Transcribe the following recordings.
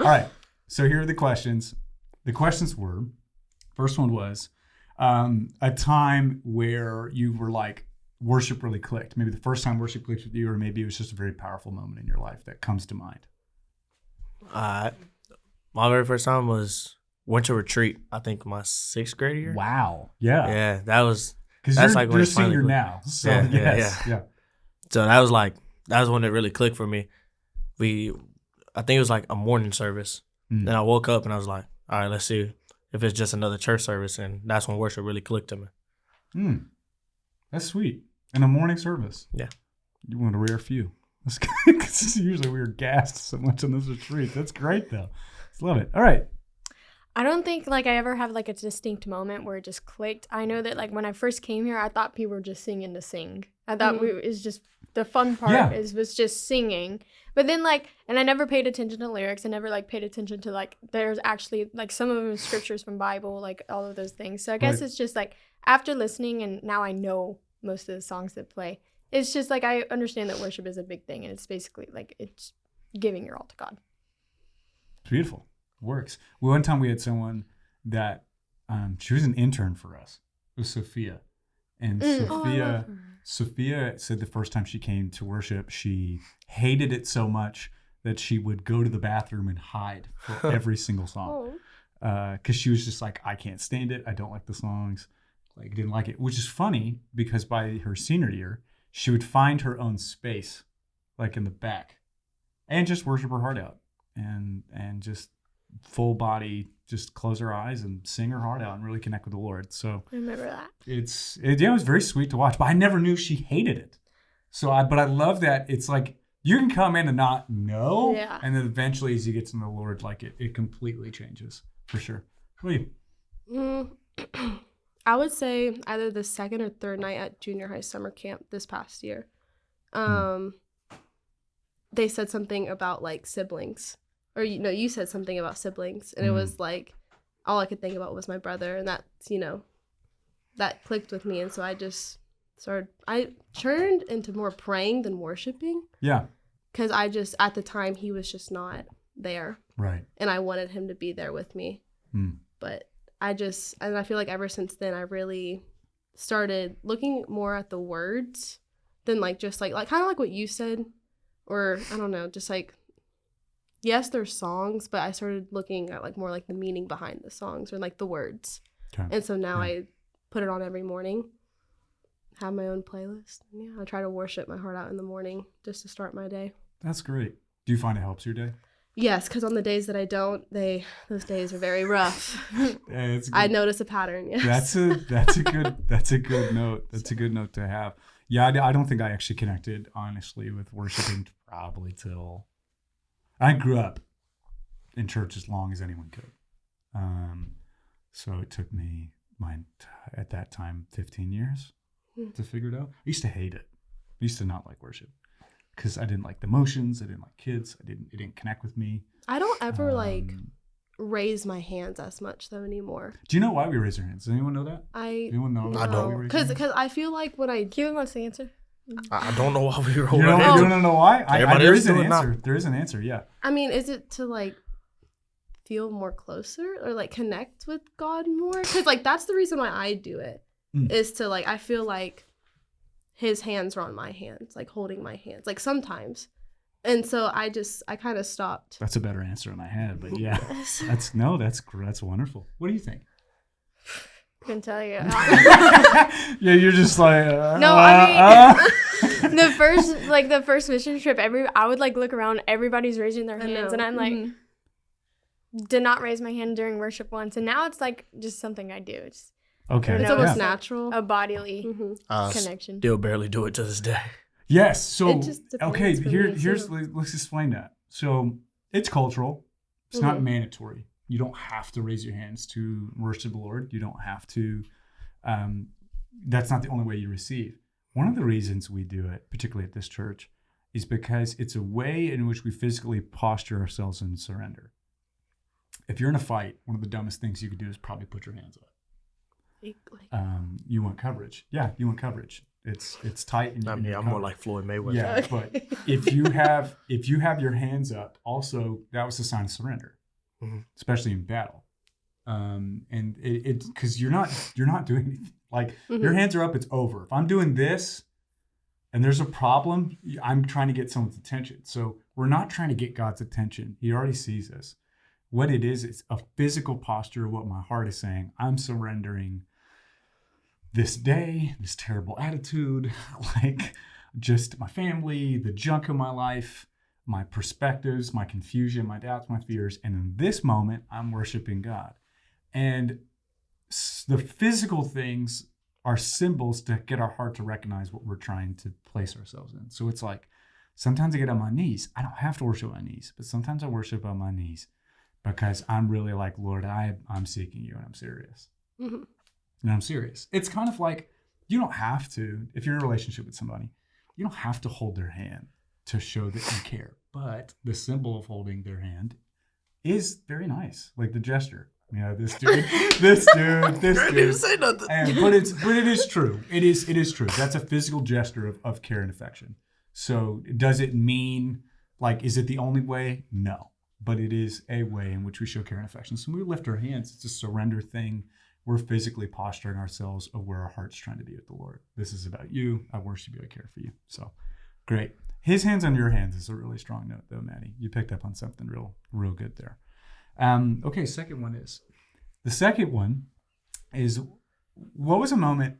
right. So here are the questions. The questions were, first one was a time where you were like, worship really clicked. Maybe the first time worship clicked with you, or maybe it was just a very powerful moment in your life that comes to mind. My very first time was winter retreat. I think my 6th grade year. Wow. Yeah. Yeah, that was. Because That's you're, like when you're a it finally senior clicked. now. So Yeah. So that was when it really clicked for me. I think it was like a morning service. Then I woke up and I was like, all right, let's see if it's just another church service. And that's when worship really clicked to me. That's sweet. In a morning service. Yeah. You want a rare few. That's good. Because usually we were gassed so much on this retreat. That's great, though. Just love it. All right. I don't think like I ever have like a distinct moment where it just clicked. I know that like when I first came here, I thought people were just singing to sing. I thought it was just the fun part was just singing. But then like, and I never paid attention to lyrics. I never like paid attention to like, there's actually like some of them scriptures from Bible, like all of those things. So I guess it's just like after listening and now I know most of the songs that play, it's just like I understand that worship is a big thing and it's basically like it's giving your all to God. It's beautiful. Works. Well, one time we had someone that she was an intern for us. It was Sophia. And Sophia said the first time she came to worship, she hated it so much that she would go to the bathroom and hide for every single song. Because she was just like, I can't stand it. I don't like the songs. Like, didn't like it. Which is funny because by her senior year, she would find her own space, like in the back, and just worship her heart out and just full body, just close her eyes and sing her heart out and really connect with the Lord. So I remember that. It was very sweet to watch, but I never knew she hated it. But I love that it's like you can come in and not know, and then eventually as you get to know the Lord, like it completely changes for sure. What do you? I would say either the second or third night at junior high summer camp this past year. They said something about like siblings. Or, you said something about siblings, and it was like, all I could think about was my brother, and that's, that clicked with me, and so I turned into more praying than worshiping. Yeah. Because at the time, he was just not there. Right. And I wanted him to be there with me. But and I feel like ever since then, I really started looking more at the words than like, just like kind of like what you said, or I don't know, just like, yes, there's songs, but I started looking at like more like the meaning behind the songs or like the words. Okay. And so now I put it on every morning, have my own playlist. And I try to worship my heart out in the morning just to start my day. That's great. Do you find it helps your day? Yes, because on the days that I don't, those days are very rough. I notice a pattern. Yes. That's a good note. That's a good note to have. Yeah, I don't think I actually connected honestly with worshiping probably till I grew up in church as long as anyone could. So it took me at that time 15 years to figure it out. I used to hate it. I used to not like worship because I didn't like the motions. I didn't like kids. It didn't connect with me. I don't ever raise my hands as much though anymore. Do you know why we raise our hands? Does anyone know that? Anyone know? I don't. Because I feel like when I Kelan wants to answer. I don't know why we roll. You don't know why? There is an answer. Not. There is an answer. Yeah. I mean, is it to like feel more closer or like connect with God more? Because like that's the reason why I do it is to like I feel like His hands are on my hands, like holding my hands, like sometimes, and so I kind of stopped. That's a better answer than I had, but yeah, that's wonderful. What do you think? Couldn't tell you. Yeah, you're just like the first mission trip. I would like look around. Everybody's raising their hands, and I'm like, did not raise my hand during worship once, and now it's like just something I do. It's it's almost natural, a bodily connection. Still barely do it to this day. Yes. So okay, let's explain that. So it's cultural. It's not mandatory. You don't have to raise your hands to worship the Lord. You don't have to. That's not the only way you receive. One of the reasons we do it, particularly at this church, is because it's a way in which we physically posture ourselves in surrender. If you're in a fight, one of the dumbest things you could do is probably put your hands up. You want coverage. Yeah, you want coverage. It's tight. And I mean, I'm more like Floyd Mayweather. Yeah, but if you have your hands up, also that was a sign of surrender, especially in battle. And it because you're not doing anything. Like your hands are up, it's over. If I'm doing this and there's a problem, I'm trying to get someone's attention. So we're not trying to get God's attention. He already sees us. What it is, it's a physical posture of what my heart is saying. I'm surrendering this day, this terrible attitude, like just my family, the junk of my life, my perspectives, my confusion, my doubts, my fears. And in this moment, I'm worshiping God. And the physical things are symbols to get our heart to recognize what we're trying to place ourselves in. So it's like, sometimes I get on my knees. I don't have to worship on my knees, but sometimes I worship on my knees because I'm really like, Lord, I'm seeking you and I'm serious. And I'm serious. It's kind of like, you don't have to, if you're in a relationship with somebody, you don't have to hold their hand to show that you care. But the symbol of holding their hand is very nice, like the gesture. You know, this dude. I didn't even say nothing. But it is true. It is true. That's a physical gesture of care and affection. So does it mean, like, is it the only way? No. But it is a way in which we show care and affection. So when we lift our hands, it's a surrender thing. We're physically posturing ourselves of where our heart's trying to be with the Lord. This is about you. I worship you. I care for you. So great. His hands on your hands is a really strong note, though, Maddie. You picked up on something real good there. Okay, the second one is, what was a moment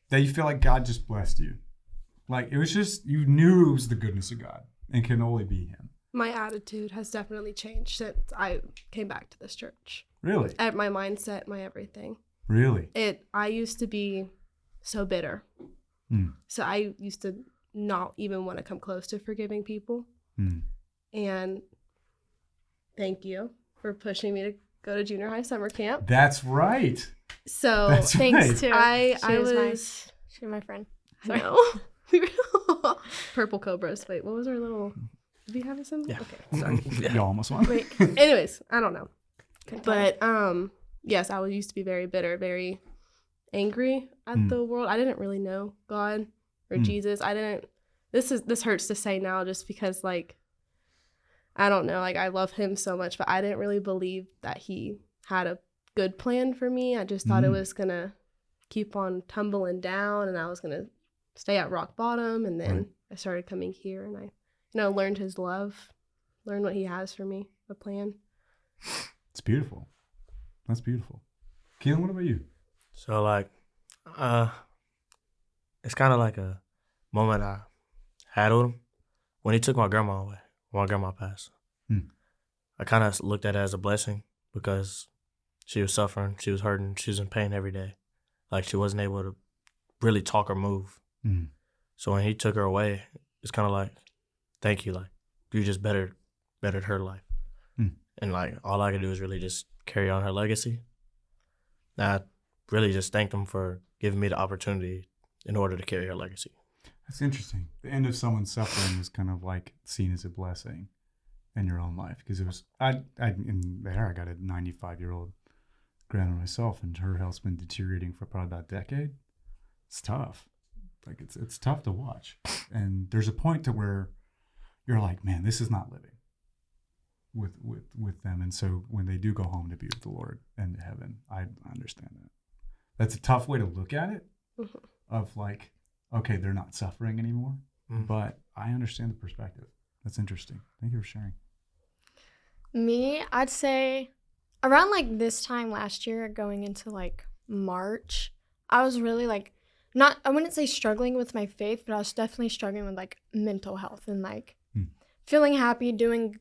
that you feel like God just blessed you? Like, it was just, you knew it was the goodness of God and can only be him. My attitude has definitely changed since I came back to this church. Really? At my mindset, my everything. Really? I used to be so bitter. So I used to not even want to come close to forgiving people. And thank you for pushing me to go to junior high summer camp. That's right. So That's thanks right. to I was she's my friend. I know. Purple cobras. Wait, what was our little? Did we have a symbol? Yeah. Okay, sorry. You almost won. Wait. Anyways, I don't know. But yes, I used to be very bitter, very angry at the world. I didn't really know God or Jesus. I didn't. This hurts to say now, just because, like, I don't know, like, I love him so much, but I didn't really believe that he had a good plan for me. I just thought it was gonna keep on tumbling down, and I was gonna stay at rock bottom. And then I started coming here, and I, learned his love, learned what he has for me, a plan. It's beautiful. That's beautiful. Kelan, what about you? So, like, it's kind of like a moment I had with him when he took my grandma away, when my grandma passed. I kind of looked at it as a blessing because she was suffering, she was hurting, she was in pain every day. Like, she wasn't able to really talk or move. So when he took her away, it's kind of like, thank you, like, you just bettered her life. And, like, all I could do is really just carry on her legacy. And I really just thanked him for giving me the opportunity in order to carry her legacy. That's interesting. The end of someone's suffering is kind of like seen as a blessing in your own life, because it was in there I got a 95-year-old grandma myself, and her health's been deteriorating for probably about a decade. It's tough. Like, it's tough to watch, and there's a point to where you're like, man, this is not living with them. And so when they do go home to be with the Lord and heaven, I understand that. That's a tough way to look at it, of like, okay, they're not suffering anymore, but I understand the perspective. That's interesting. Thank you for sharing. Me, I'd say around like this time last year, going into like March, I was really like, I wouldn't say struggling with my faith, but I was definitely struggling with like mental health and like feeling happy, doing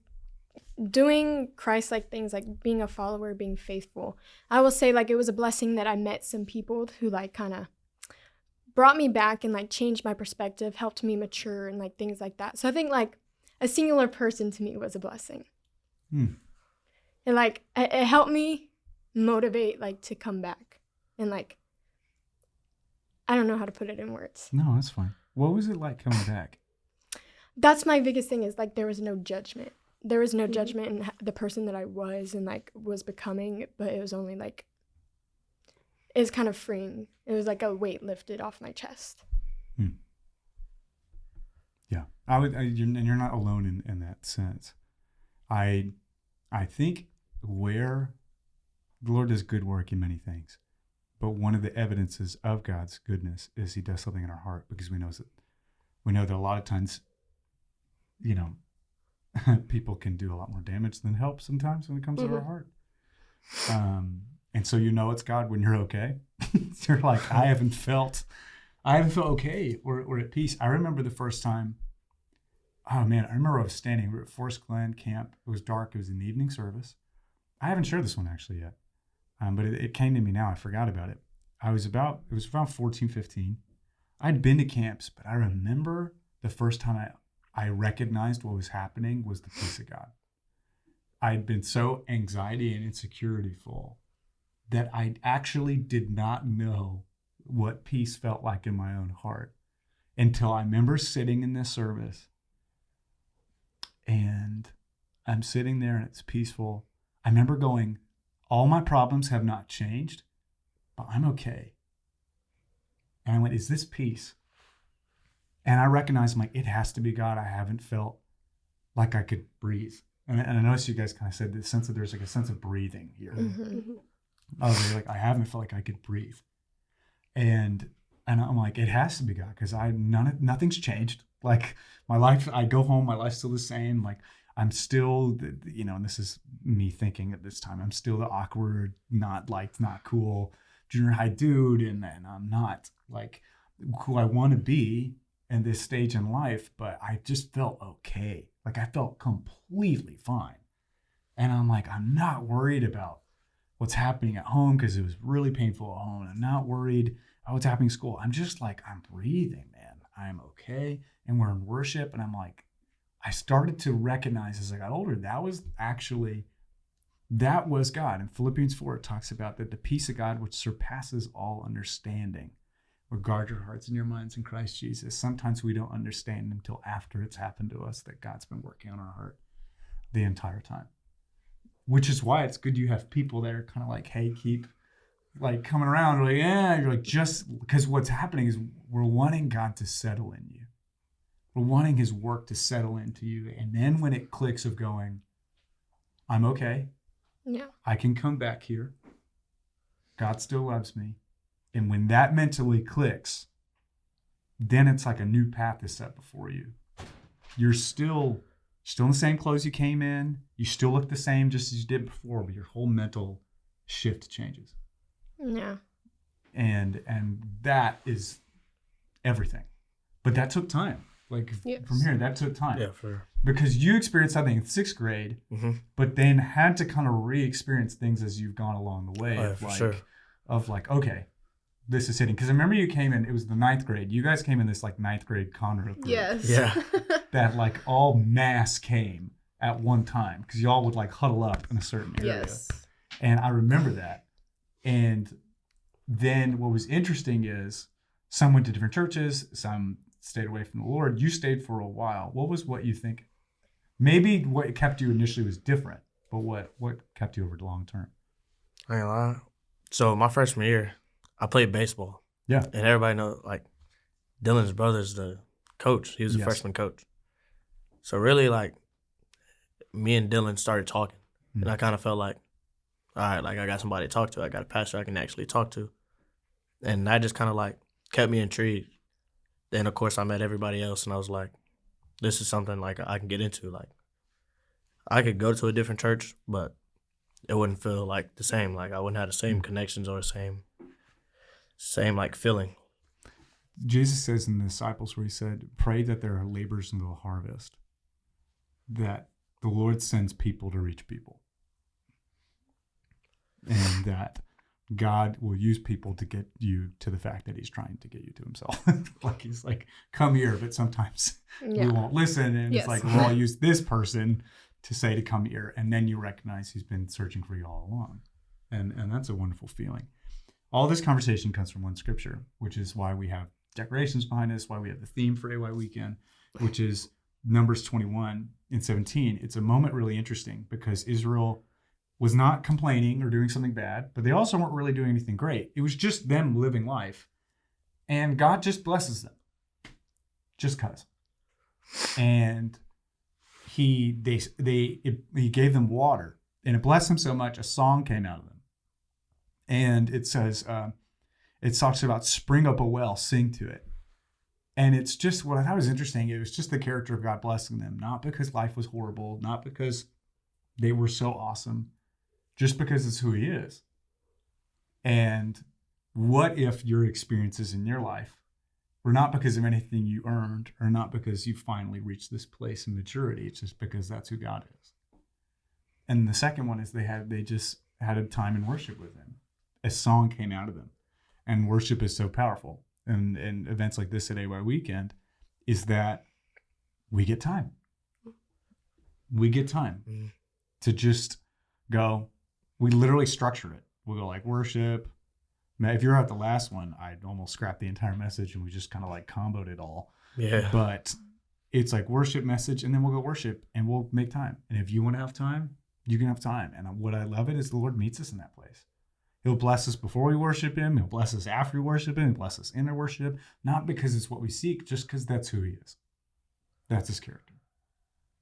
Christ-like things, like being a follower, being faithful. I will say, like, it was a blessing that I met some people who like kind of brought me back and like changed my perspective, helped me mature and like things like that. So I think like a singular person to me was a blessing. And like it helped me motivate like to come back, and like I don't know how to put it in words. No, that's fine. What was it like coming back? That's my biggest thing, is like there was no judgment. There was no judgment in the person that I was and like was becoming, but it was only like, it was kind of freeing. It was like a weight lifted off my chest. you're not alone in that sense. I think where the Lord does good work in many things, but one of the evidences of God's goodness is He does something in our heart, because we know that a lot of times, people can do a lot more damage than help sometimes when it comes to our heart. And so it's God when you're okay. You're like, I haven't felt okay or at peace. I remember the first time. Oh man, I remember I was standing. We were at Forest Glen camp. It was dark. It was an evening service. I haven't shared this one actually yet, but it came to me now. I forgot about it. It was around 14, 15. I'd been to camps, but I remember the first time I recognized what was happening was the peace of God. I'd been so anxiety and insecurity full that I actually did not know what peace felt like in my own heart until I remember sitting in this service, and I'm sitting there and it's peaceful. I remember going, all my problems have not changed, but I'm okay. And I went, is this peace? And I recognized, it has to be God. I haven't felt like I could breathe. And I noticed you guys kind of said this sense that there's like a sense of breathing here. Mm-hmm. I haven't felt like I could breathe. And I'm like, it has to be God, because nothing's changed. Like my life, I go home, my life's still the same. Like I'm still, and this is me thinking at this time, I'm still the awkward, not liked, not cool junior high dude. And I'm not like who I want to be in this stage in life, but I just felt okay. Like I felt completely fine. And I'm like, I'm not worried about what's happening at home, because it was really painful at home. I'm not worried about what's happening in school. I'm just like, I'm breathing, man. I'm okay. And we're in worship. And I'm like, I started to recognize as I got older, that was God. In Philippians 4, it talks about that the peace of God, which surpasses all understanding, will guard your hearts and your minds in Christ Jesus. Sometimes we don't understand until after it's happened to us that God's been working on our heart the entire time. Which is why it's good you have people that are kind of like, hey, keep like coming around. Like, yeah, you're like, just because what's happening is we're wanting God to settle in you. We're wanting His work to settle into you. And then when it clicks of going, I'm okay. Yeah. I can come back here. God still loves me. And when that mentally clicks, then it's like a new path is set before you. You're still in the same clothes you came in. You still look the same just as you did before, but your whole mental shift changes. Yeah. And that is everything. But that took time. Like from here, that took time. Yeah, for because you experienced something in 6th grade, but then had to kind of re-experience things as you've gone along the way. Of like, okay, this is hitting. Because I remember you came in, it was the 9th grade. You guys came in this like 9th grade Conroe group. Yes. Yeah. That like all mass came at one time, because y'all would like huddle up in a certain area. Yes. And I remember that. And then what was interesting is some went to different churches, some stayed away from the Lord. You stayed for a while. What you think? Maybe what kept you initially was different, but what kept you over the long term? I ain't lying. So my freshman year, I played baseball. Yeah. And everybody knows, like, Dylan's brother's the coach. He was the freshman coach. So really, like, me and Dylan started talking. Mm-hmm. And I kind of felt like, all right, like, I got somebody to talk to. I got a pastor I can actually talk to. And that just kind of, like, kept me intrigued. Then, of course, I met everybody else, and I was like, this is something, like, I can get into. Like, I could go to a different church, but it wouldn't feel, like, the same. Like, I wouldn't have the same connections or same like, feeling. Jesus says in the disciples where He said, pray that there are laborers in the harvest, that the Lord sends people to reach people. And that God will use people to get you to the fact that He's trying to get you to Himself. Like He's like, come here, but sometimes we won't listen. And it's like, well, I'll use this person to say to come here. And then you recognize He's been searching for you all along. And that's a wonderful feeling. All this conversation comes from one scripture, which is why we have decorations behind us, why we have the theme for AY Weekend, which is Numbers 21 and 17. It's a moment really interesting because Israel was not complaining or doing something bad, but they also weren't really doing anything great. It was just them living life. And God just blesses them. Just because. and he gave them water, and it blessed them so much a song came out of them. And it says, it talks about spring up a well, sing to it. And it's just what I thought was interesting. It was just the character of God blessing them, not because life was horrible, not because they were so awesome, just because it's who he is. And what if your experiences in your life were not because of anything you earned, or not because you finally reached this place of maturity? It's just because that's who God is. And the second one is they just had a time in worship with him. A song came out of them. And worship is so powerful. And events like this at AY Weekend is that we get time. We get time to just go. We literally structure it. We'll go like worship. If you're at the last one, I'd almost scrap the entire message and we just kind of like comboed it all. Yeah. But it's like worship message, and then we'll go worship and we'll make time. And if you want to have time, you can have time. And what I love it is the Lord meets us in that place. He'll bless us before we worship him. He'll bless us after we worship him. He'll bless us in our worship. Not because it's what we seek, just because that's who he is. That's his character.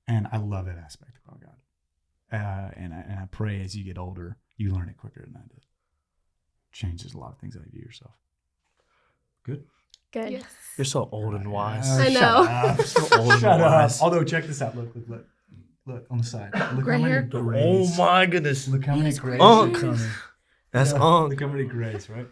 And I love that aspect about God. And I pray as you get older, you learn it quicker than I did. Changes a lot of things how you view yourself. Good? Good. Yes. You're so old and wise. I know. Shut up. Shut up. Although, check this out. Look on the side. Look Gray how many hair? grays. Oh my goodness. Look how many grays. Unk. are coming. That's yeah, Unk. Look how many grays, right?